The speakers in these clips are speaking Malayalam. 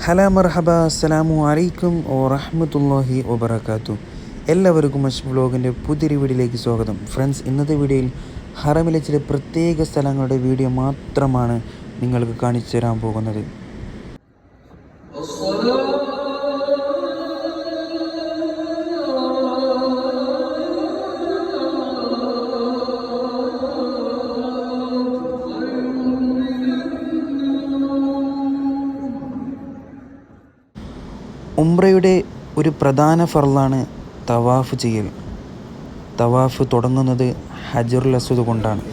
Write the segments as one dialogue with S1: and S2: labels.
S1: ഹല മർഹബ അസ്സലാമു അലൈക്കും വറഹ്മത്തുള്ളാഹി വബറകാതുഹു. എല്ലാവർക്കും അഷ്റഫ് വ്ലോഗിൻ്റെ പുതിയൊരു വീഡിയോയിലേക്ക് സ്വാഗതം. ഫ്രണ്ട്സ്, ഇന്നത്തെ വീഡിയോയിൽ ഹറമിലെ ചില പ്രത്യേക സ്ഥലങ്ങളുടെ വീഡിയോ മാത്രമാണ് നിങ്ങൾക്ക് കാണിച്ചു തരാൻ പോകുന്നത്. ഉംറയുടെ ഒരു പ്രധാന ഫർളാണ് തവാഫ് ചെയ്യൽ. തവാഫ് തുടങ്ങുന്നത് ഹജറുൽ അസ്വദ് കൊണ്ടാണ്.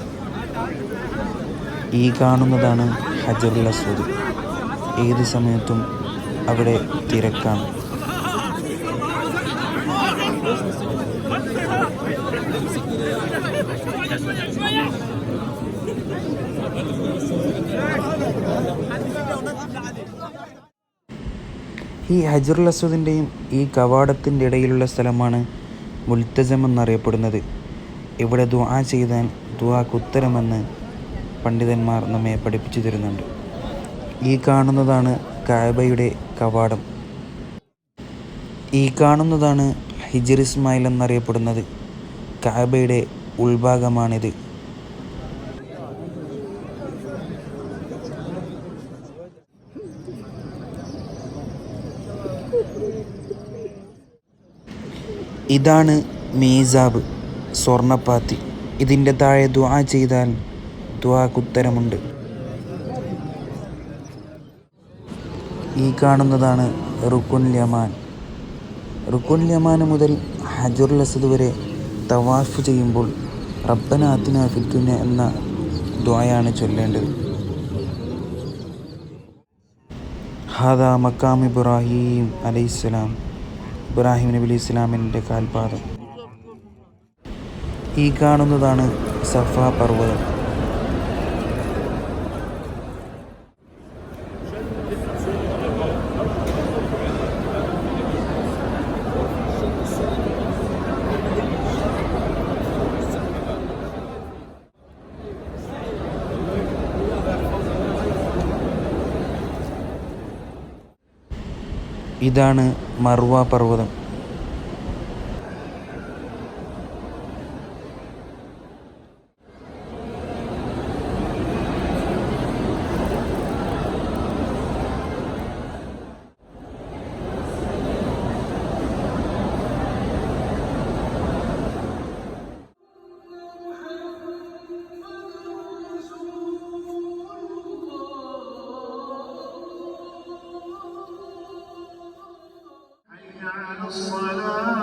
S1: ഈ കാണുന്നതാണ് ഹജറുൽ അസ്വദ്. ഏത് സമയത്തും അവിടെ തിരക്കാണ്. ഈ ഹജറുൽ അസ്വദിൻ്റെയും ഈ കവാടത്തിൻ്റെ ഇടയിലുള്ള സ്ഥലമാണ് മുൽത്തസം എന്നറിയപ്പെടുന്നത്. ഇവിടെ ദുആ ചെയ്താൽ ദുആക്ക് ഉത്തരമെന്ന് പണ്ഡിതന്മാർ നമ്മെ പഠിപ്പിച്ചു തരുന്നുണ്ട്. ഈ കാണുന്നതാണ് കഅബയുടെ കവാടം. ഈ കാണുന്നതാണ് ഹിജർ ഇസ്മായിൽ എന്നറിയപ്പെടുന്നത്. കഅബയുടെ ഉൾഭാഗമാണിത്. ഇതാണ് മീസാബ്, സ്വർണ്ണപ്പാത്തി. ഇതിൻ്റെ താഴെ ദുആ ചെയ്താൽ ദുആക്ക് ഉത്തരമുണ്ട്. ഈ കാണുന്നതാണ് റുക്കുനുൽ യമാൻ. റുക്കുനുൽ യമാൻ മുതൽ ഹജറുൽ അസ്വദ് വരെ തവാഫ് ചെയ്യുമ്പോൾ റബ്ബന ആതിനാ ഫിദ് ദുനിയ എന്ന ദുആയാണ് ചൊല്ലേണ്ടത്. ഹാദാ മഖാം ഇബ്രാഹിം അലൈഹിസ്സലാം. ഇബ്രാഹിം നബി അലൈഹി ഇസ്ലാമിൻ്റെ കാൽപാദം. ഈ കാണുന്നതാണ് സഫ പർവ്വതം. ഇതാണ് മർവ പർവ്വതം.
S2: على الصلاة